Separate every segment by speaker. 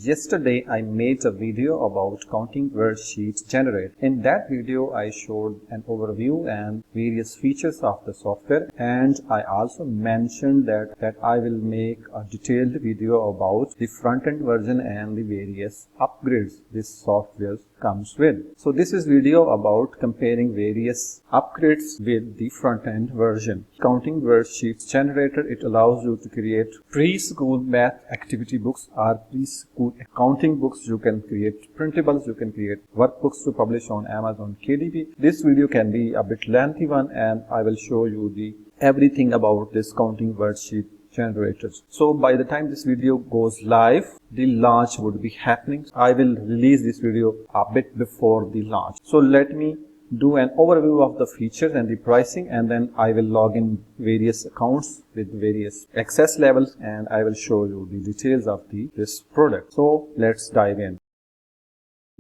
Speaker 1: Yesterday I made a video about counting worksheets generated. In that video I showed an overview and various features of the software, and I also mentioned that I will make a detailed video about the front-end version and the various upgrades this software comes with. So this is video about comparing various upgrades with the front-end version. Counting worksheets generator, it allows you to create preschool math activity books or preschool accounting books. You can create printables, you can create workbooks to publish on Amazon KDP. This video can be a bit lengthy one, and I will show you everything about this counting worksheet generators. So by the time this video goes live, the launch would be happening. I will release this video a bit before the launch. So let me do an overview of the features and the pricing, and then I will log in various accounts with various access levels, and I will show you the details of this product. So let's dive in.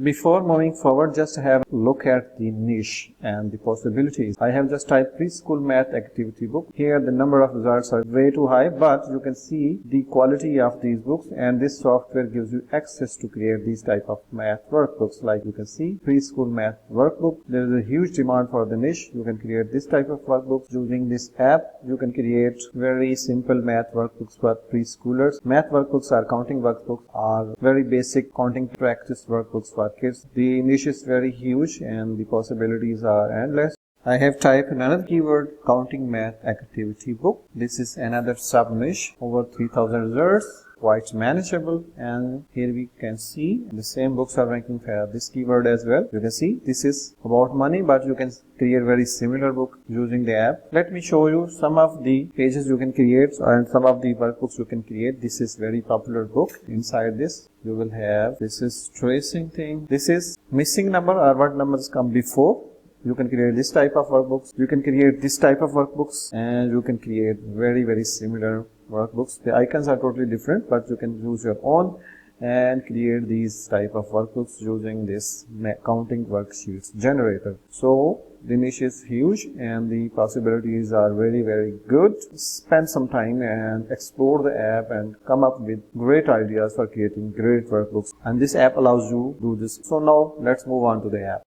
Speaker 1: Before moving forward, just have a look at the niche and the possibilities. I have just typed preschool math activity book. Here the number of results are way too high, but you can see the quality of these books, and this software gives you access to create these type of math workbooks. Like you can see, preschool math workbook. There is a huge demand for the niche. You can create this type of workbooks using this app. You can create very simple math workbooks for preschoolers. Math workbooks or counting workbooks are very basic counting practice workbooks for kids. The niche is very huge and the possibilities are endless. I have typed another keyword, counting math activity book. This is another sub niche, over 3000 results, quite manageable, and here we can see the same books are ranking for this keyword as well. You can see this is about money, but you can create very similar book using the app. Let me show you some of the pages you can create and some of the workbooks you can create. This is very popular book. Inside this you will have, this is tracing thing, this is missing number or what numbers come before. You can create this type of workbooks, you can create this type of workbooks, and you can create very similar workbooks. The icons are totally different, but you can use your own and create these type of workbooks using this counting worksheets generator. So the niche is huge and the possibilities are very good. Spend some time and explore the app and come up with great ideas for creating great workbooks, and this app allows you to do this. So now let's move on to the app.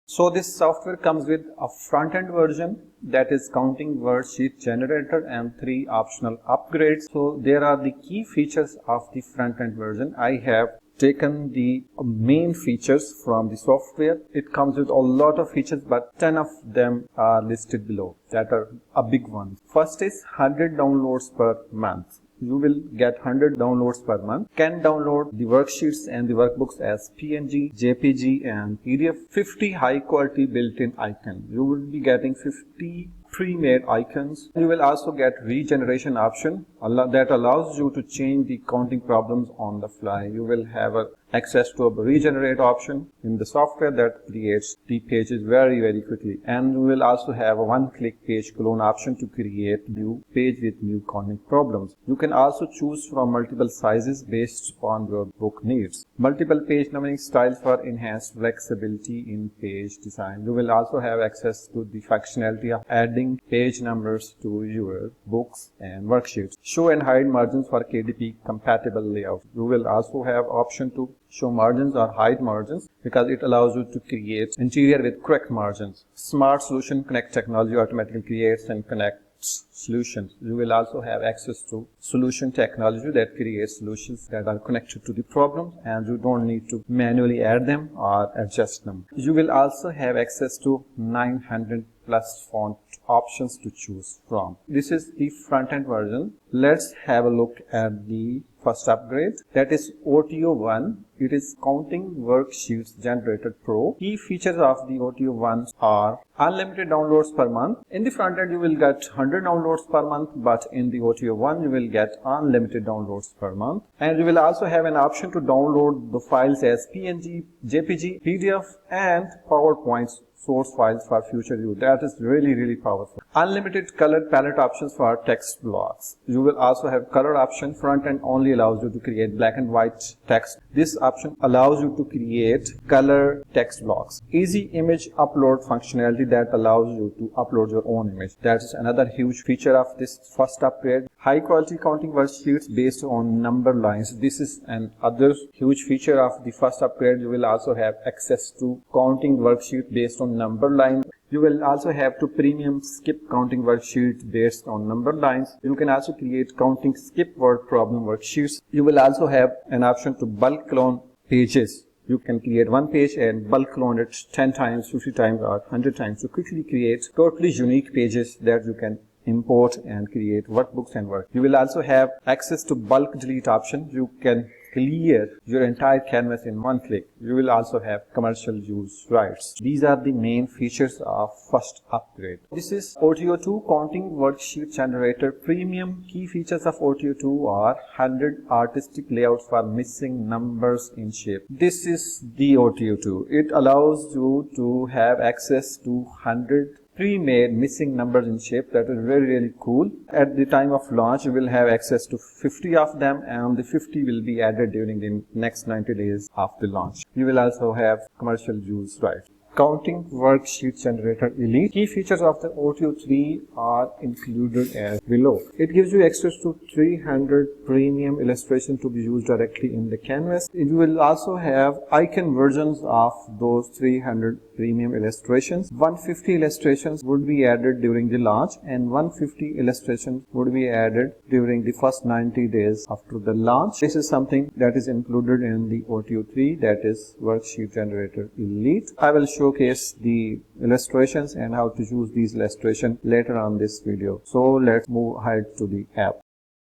Speaker 1: So this software comes with a front-end version, that is counting worksheet generator, and 3 optional upgrades. So there are the key features of the front-end version. I have taken the main features from the software. It comes with a lot of features, but 10 of them are listed below that are a big one. First is 100 downloads per month. You will get 100 downloads per month. Can download the worksheets and the workbooks as PNG, JPG and PDF. 50 high quality built-in icons. You will be getting 50 pre-made icons. You will also get regeneration option that allows you to change the counting problems on the fly. You will have access to a regenerate option in the software that creates the pages very quickly, and you will also have a one-click page clone option to create new page with new counting problems. You can also choose from multiple sizes based on your book needs. Multiple page numbering styles for enhanced flexibility in page design. You will also have access to the functionality of adding page numbers to your books and worksheets. Show and hide margins for KDP compatible layout. You will also have option to show margins or hide margins because it allows you to create interior with correct margins. Smart Solution Connect technology automatically creates and connects solutions. You will also have access to solution technology that creates solutions that are connected to the problem, and you don't need to manually add them or adjust them. You will also have access to 900 plus font options to choose from. This is the front-end version. Let's have a look at the first upgrade, that is OTO1. It is Counting Worksheets Generator Pro. Key features of the OTO1 are unlimited downloads per month. In the front end you will get 100 downloads per month, but in the OTO1 you will get unlimited downloads per month. And you will also have an option to download the files as PNG, JPG, PDF and PowerPoint source files for future use. That is really powerful. Unlimited color palette options for text blocks. You will also have color option. Front end only allows you to create black and white text. This option allows you to create color text blocks. Easy image upload functionality that allows you to upload your own image. That is another huge feature of this first upgrade. High quality counting worksheets based on number lines. This is another huge feature of the first upgrade. You will also have access to counting worksheet based on number line. You will also have to premium skip counting worksheets based on number lines. You can also create counting skip word problem worksheets. You will also have an option to bulk clone pages. You can create one page and bulk clone it 10 times, 50 times or 100 times to quickly create totally unique pages that you can import and create workbooks and work. You will also have access to bulk delete option. You can clear your entire canvas in one click. You will also have commercial use rights. These are the main features of first upgrade. This is OTO2 counting worksheet generator premium. Key features of OTO2 are 100 artistic layouts for missing numbers in shape. This is the OTO2. It allows you to have access to 100 pre-made missing numbers in shape. That is really cool. At the time of launch, you will have access to 50 of them, and the 50 will be added during the next 90 days of the launch. You will also have commercial use rights. Counting Worksheet Generator Elite. Key features of the OTO3 are included as below. It gives you access to 300 premium illustrations to be used directly in the canvas. You will also have icon versions of those 300 premium illustrations. 150 illustrations would be added during the launch, and 150 illustrations would be added during the first 90 days after the launch. This is something that is included in the OTO3, that is Worksheet Generator Elite. I will showcase the illustrations and how to use these illustrations later on this video. So let's move ahead to the app.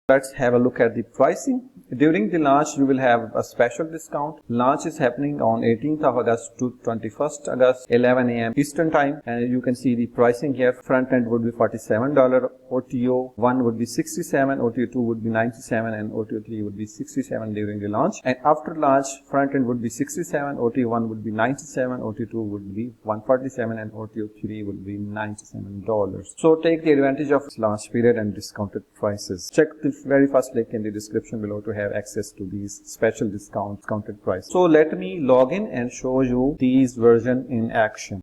Speaker 1: Let's have a look at the pricing. During the launch, you will have a special discount. Launch is happening on 18th of August to 21st August, 11 a.m. Eastern Time. And you can see the pricing here. Front end would be $47. OTO1 would be $67. OTO2 would be $97. And OTO3 would be $67 during the launch. And after launch, front end would be $67. OTO1 would be $97. OTO2 would be $147. And OTO3 would be $97. So take the advantage of this launch period and discounted prices. Check the very first link in the description below to have access to these special discounted price. So let me log in and show you these version in action.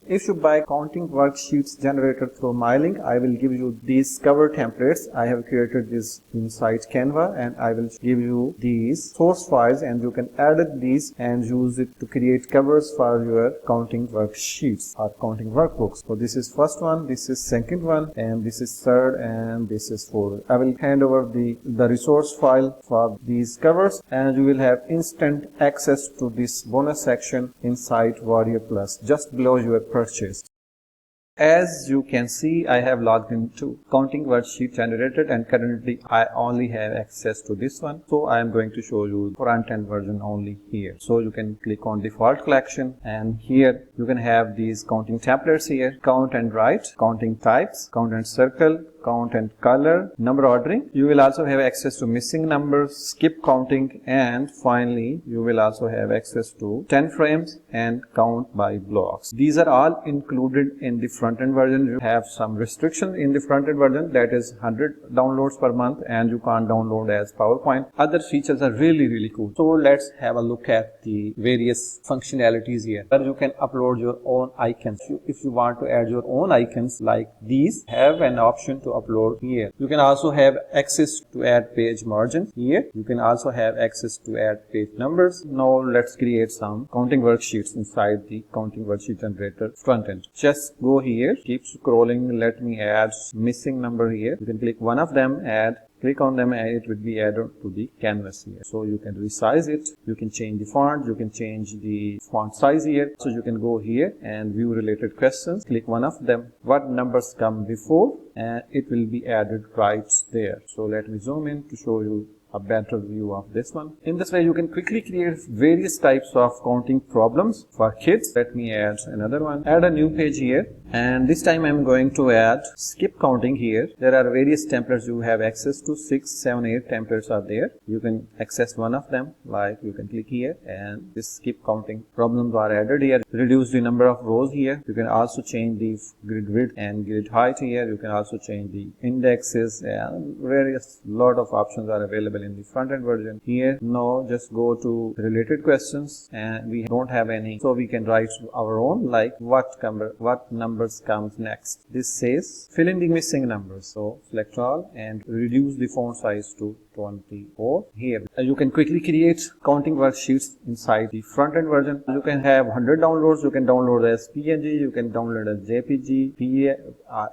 Speaker 1: If you buy counting worksheets generator through my link, I will give you these cover templates. I have created this inside Canva, and I will give you these source files, and you can edit these and use it to create covers for your counting worksheets or counting workbooks. So this is first one, this is second one, and this is third, and this is fourth. I will hand over the resource file for these covers, and you will have instant access to this bonus section inside Warrior Plus just below your purchase. As you can see, I have logged into counting worksheet generator, and currently I only have access to this one. So I am going to show you front end version only here. So you can click on default collection, and here you can have these counting templates here: count and write, counting types, count and circle, count and color, number ordering. You will also have access to missing numbers, skip counting, and finally you will also have access to 10 frames and count by blocks. These are all included in the front end version. You have some restriction in the front end version, that is 100 downloads per month, and you can't download as PowerPoint. Other features are really cool. So let's have a look at the various functionalities here, where you can upload your own icons. If you want to add your own icons like these, have an option to upload here. You can also have access to add page margins here. You can also have access to add page numbers. Now let's create some counting worksheets inside the counting worksheet generator front end. Just go here, keep scrolling. Let me add missing number here. You can click one of them, click on them, and it will be added to the canvas here. So you can resize it, you can change the font, you can change the font size here. So you can go here and view related questions, click one of them, what numbers come before, and it will be added right there. So let me zoom in to show you a better view of this one. In this way, you can quickly create various types of counting problems for kids. Let me add another one. Add a new page here, And this time I'm going to add skip counting here. There are various templates you have access to. 6, 7, 8 templates are there. You can access one of them, like you can click here and this skip counting problems are added here. Reduce the number of rows here. You can also change the grid width and grid height here. You can also change the indexes, and various lot of options are available in the front end version. Here now just go to related questions, and we don't have any, so we can write our own, like what numbers comes next. This says fill in the missing numbers, so select all and reduce the font size to 24. Here you can quickly create counting worksheets inside the front end version. You can have 100 downloads. You can download as PNG, you can download as JPG,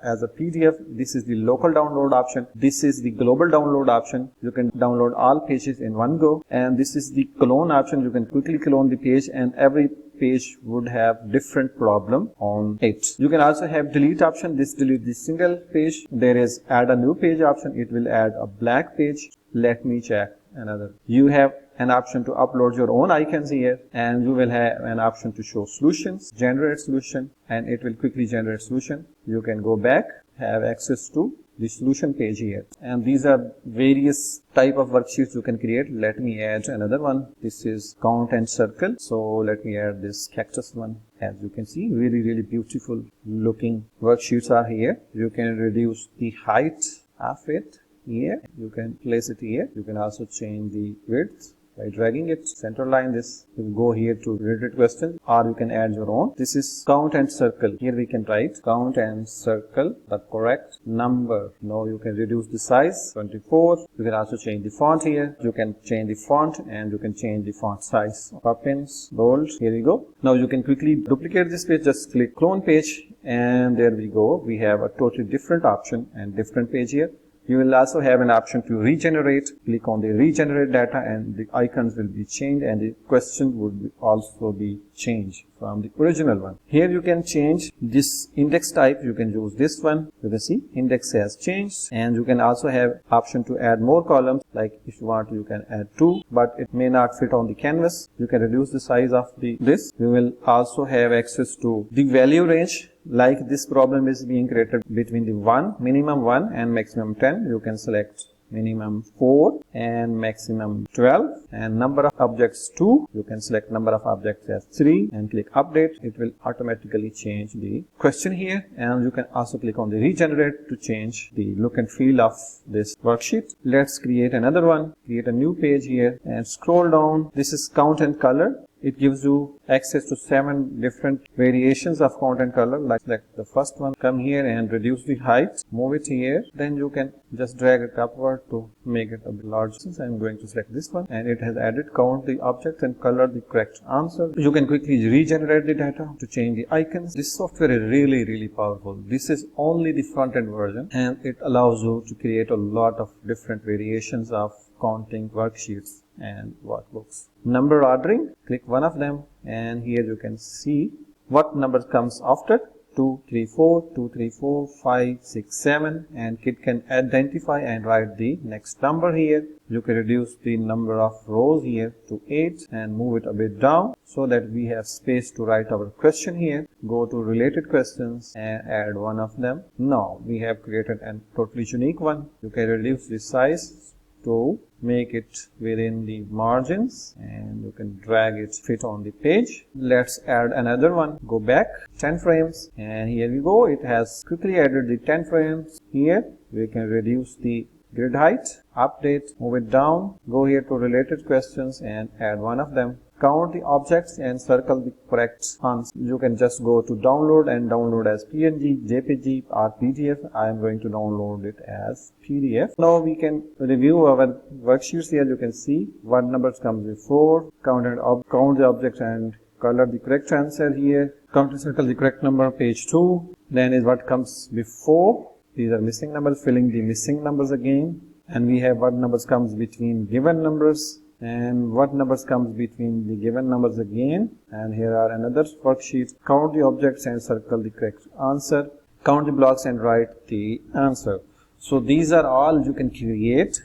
Speaker 1: as a PDF. This is the local download option. This is the global download option. You can download all pages in one go, and this is the clone option. You can quickly clone the page, and every page would have different problem on it. You can also have delete option. This delete the single page. There is add a new page option. It will add a blank page. Let me check another. You have an option to upload your own icons here, and you will have an option to show solutions, generate solution, and it will quickly generate solution. You can go back, have access to the solution page here, and these are various type of worksheets you can create. Let me add another one. This is count and circle, so let me add this cactus one. As you can see, really beautiful looking worksheets are here. You can reduce the height of it here. You can place it here. You can also change the width by dragging it, center line this. You go here to related questions, or you can add your own. This is count and circle. Here we can write count and circle the correct number. Now you can reduce the size 24. You can also change the font here. You can change the font, and you can change the font size. Puffins, bold. Here we go. Now you can quickly duplicate this page. Just click clone page, and there we go. We have a totally different option and different page here. You will also have an option to regenerate. Click on the regenerate data, and the icons will be changed, and the question would also be changed from the original one. Here you can change this index type. You can use this one. You can see index has changed, and you can also have option to add more columns. Like if you want, you can add 2, but it may not fit on the canvas. You can reduce the size of this. You will also have access to the value range. Like this problem is being created between the minimum 1 and maximum 10. You can select minimum 4 and maximum 12, and number of objects 2. You can select number of objects as 3 and click update. It will automatically change the question here, and you can also click on the regenerate to change the look and feel of this worksheet. Let's create another one. Create a new page here and scroll down. This is count and color. It gives you access to 7 different variations of count and color. Like the first one, come here and reduce the height, move it here, then you can just drag it upward to make it a bit larger. Since I'm going to select this one, and it has added count the object and color the correct answer. You can quickly regenerate the data to change the icons. This software is really powerful. This is only the front end version, and it allows you to create a lot of different variations of counting worksheets and workbooks. Number ordering, click one of them, and here you can see what number comes after. 2, 3, 4, 2, 3, 4, 5, 6, 7, and it can identify and write the next number here. You can reduce the number of rows here to 8 and move it a bit down so that we have space to write our question here. Go to related questions and add one of them. Now we have created a totally unique one. You can reduce the size to make it within the margins, and you can drag it fit on the page. Let's add another one. Go back 10 frames, and here we go. It has quickly added the 10 frames. Here we can reduce the grid height, update, move it down, go here to related questions and add one of them. Count the objects and circle the correct answer. You can just go to download and download as PNG, JPG or PDF. I am going to download it as PDF. Now we can review our worksheets here. You can see what numbers comes before, count the objects and color the correct answer here. Count and circle the correct number, page 2. Then is what comes before. These are missing numbers, filling the missing numbers again. And we have what numbers comes between given numbers, and what numbers comes between the given numbers again. And here are another worksheet. Count the objects and circle the correct answer. Count the blocks and write the answer. So these are all you can create,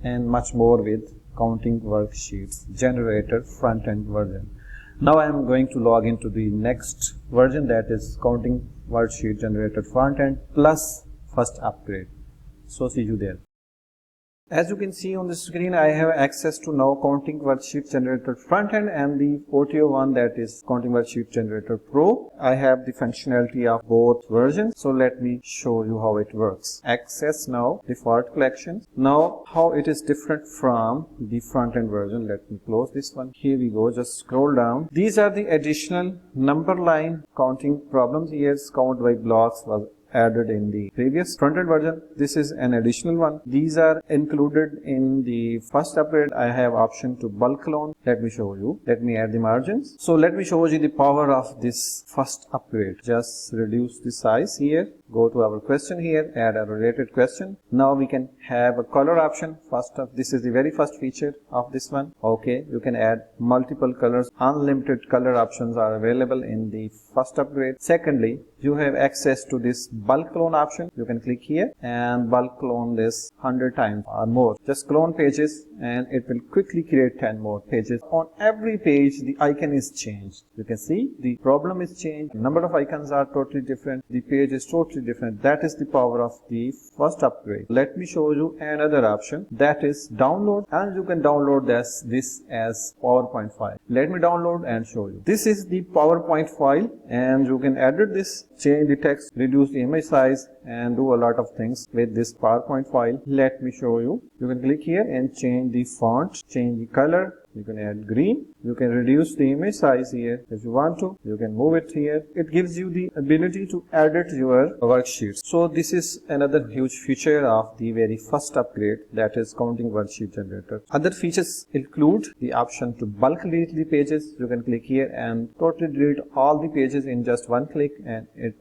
Speaker 1: and much more with counting worksheets generator front end version. Now I am going to log into the next version, that is counting worksheet generator front end plus first upgrade. So see you there. As you can see on the screen, I have access to now counting worksheet generator front end and the OTO one, that is counting worksheet generator pro. I have the functionality of both versions. So let me show you how it works. Access now default collections. Now how it is different from the front end version. Let me close this one. Here we go. Just scroll down. These are the additional number line counting problems. Here count by blocks was added in the previous front-end version. This is an additional one. These are included in the first upgrade. I have option to bulk clone. Let me show you. Let me add the margins. So let me show you the power of this first upgrade. Just reduce the size here. Go to our question here, add a related question. Now we can have a color option. First up, this is the very first feature of this one. Okay, you can add multiple colors. Unlimited color options are available in the first upgrade. Secondly, you have access to this bulk clone option. You can click here and bulk clone this 100 times or more. Just clone pages and it will quickly create 10 more pages. On every page, the icon is changed. You can see the problem is changed. The number of icons are totally different. The page is totally different. That is the power of the first upgrade. Let me show you another option, that is download, and you can download this as PowerPoint file. Let me download and show you. This is the PowerPoint file and you can edit this, change the text, reduce the image size and do a lot of things with this PowerPoint file. Let me show you. You can click here and change the font, change the color. You can add green. You can reduce the image size here if you want to. You can move it here. It gives you the ability to edit your worksheets. So this is another huge feature of the very first upgrade, that is counting worksheet generator. Other features include the option to bulk delete the pages. You can click here and totally delete all the pages in just one click, and it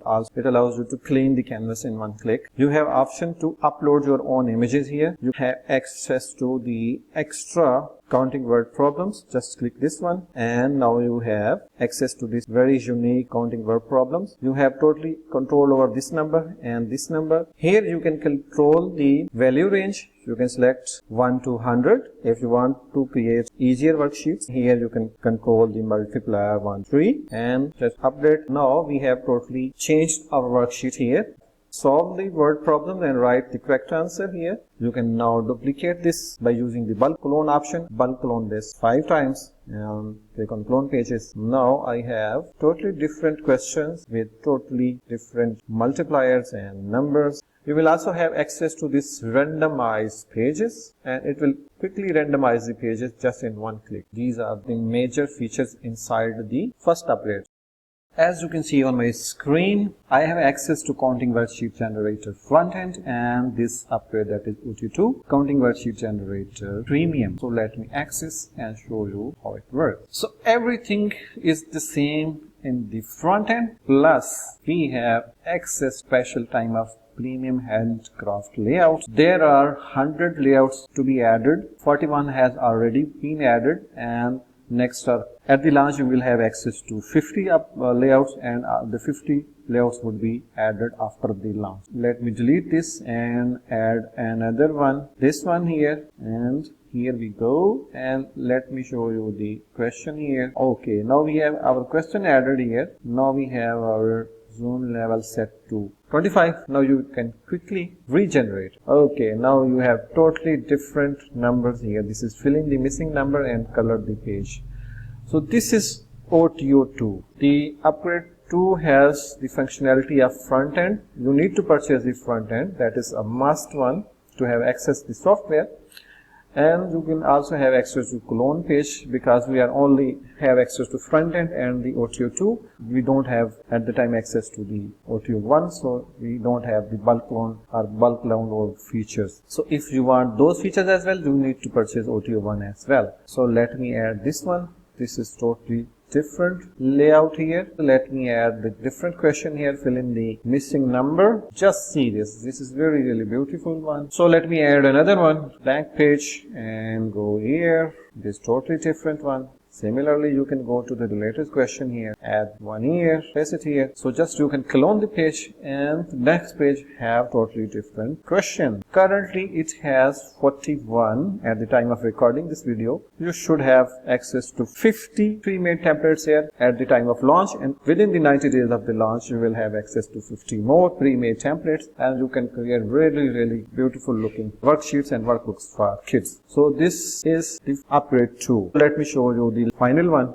Speaker 1: allows you to clean the canvas in one click. You have option to upload your own images here. You have access to the extra counting word problems. Just click this one and now you have access to this very unique counting word problems. You have totally control over this number and this number. Here you can control the value range. You can select 1 to 100 if you want to create easier worksheets. Here you can control the multiplier 1, 3 and just update. Now we have totally changed our worksheet here. Solve the word problem and write the correct answer here. You can now duplicate this by using the bulk clone option. Bulk clone this 5 times and click on clone pages. Now I have totally different questions with totally different multipliers and numbers. You will also have access to this randomized pages and it will quickly randomize the pages just in one click. These are the major features inside the first upgrade. As you can see on my screen, I have access to counting worksheet generator front end and this upgrade, that is OT2 counting worksheet generator premium. So let me access and show you how it works. So everything is the same in the front end, plus we have access special time of premium handcraft layout. There are 100 layouts to be added. 41 has already been added and next are at the launch you will have access to 50 layouts and the 50 layouts would be added after the launch. Let me delete this and add another one, this one here, and here we go, and let me show you the question here. Okay, now we have our question added here. Now we have our zoom level set to 25. Now you can quickly regenerate. Okay, now you have totally different numbers here. This is filling the missing number and color the page. So this is OTO2. The upgrade 2 has the functionality of front end. You need to purchase the front end. That is a must one to have access to the software. And you can also have access to clone page, because we are only have access to front end and the OTO2. We don't have at the time access to the OTO1, so we don't have the bulk clone or bulk download features. So if you want those features as well, you need to purchase OTO1 as well. So let me add this one. This is totally different layout here. Let me add the different question here, fill in the missing number. Just see this. This is really beautiful one. So let me add another one, blank page, and go here. This totally different one. Similarly, you can go to the related question here, add 1 year, place it here. So just you can clone the page and the next page have totally different question. Currently it has 41 at the time of recording this video. You should have access to 50 pre-made templates here at the time of launch, and within the 90 days of the launch you will have access to 50 more pre-made templates, and you can create really beautiful looking worksheets and workbooks for kids. So this is the upgrade 2. Let me show you the final one.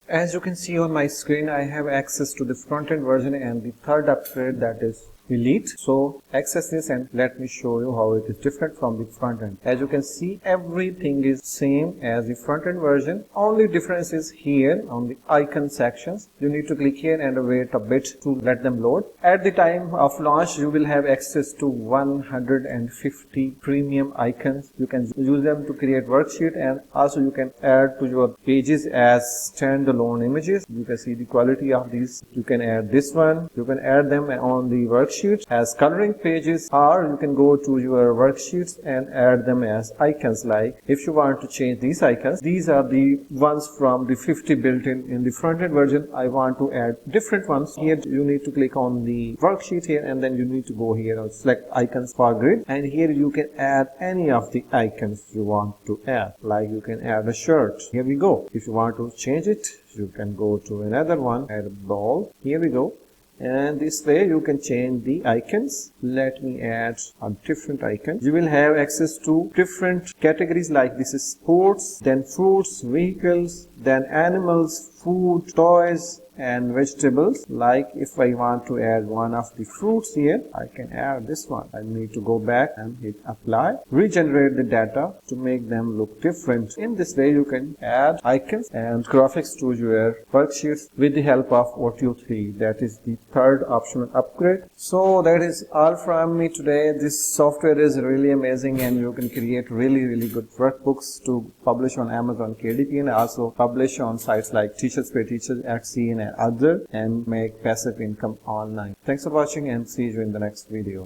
Speaker 1: As you can see on my screen, I have access to the front-end version and the third upgrade, that is Elite. So access this and let me show you how it is different from the front end. As you can see, everything is same as the front end version. Only difference is here on the icon sections. You need to click here and wait a bit to let them load. At the time of launch, you will have access to 150 premium icons. You can use them to create worksheet, and also you can add to your pages as standalone images. You can see the quality of these. You can add this one. You can add them on the worksheet as coloring pages, or you can go to your worksheets and add them as icons. Like if you want to change these icons, these are the ones from the 50 built-in in the front-end version. I want to add different ones. Here you need to click on the worksheet here, and then you need to go here and select icons for grid, and here you can add any of the icons you want to add. Like you can add a shirt. Here we go. If you want to change it, you can go to another one, add a ball. Here we go. And this way you can change the icons. Let me add a different icon. You will have access to different categories, like this is sports, then fruits, vehicles, then animals, food, toys, and vegetables. Like if I want to add one of the fruits here, I can add this one. I need to go back and hit apply, regenerate the data to make them look different. In this way you can add icons and graphics to your worksheets with the help of OTO3. That is the third optional upgrade. So that is all from me today. This software is really amazing, and you can create really good workbooks to publish on Amazon KDP, and also publish on sites like Teachers Pay Teachers, Etsy, and other, and make passive income online. Thanks for watching, and see you in the next video.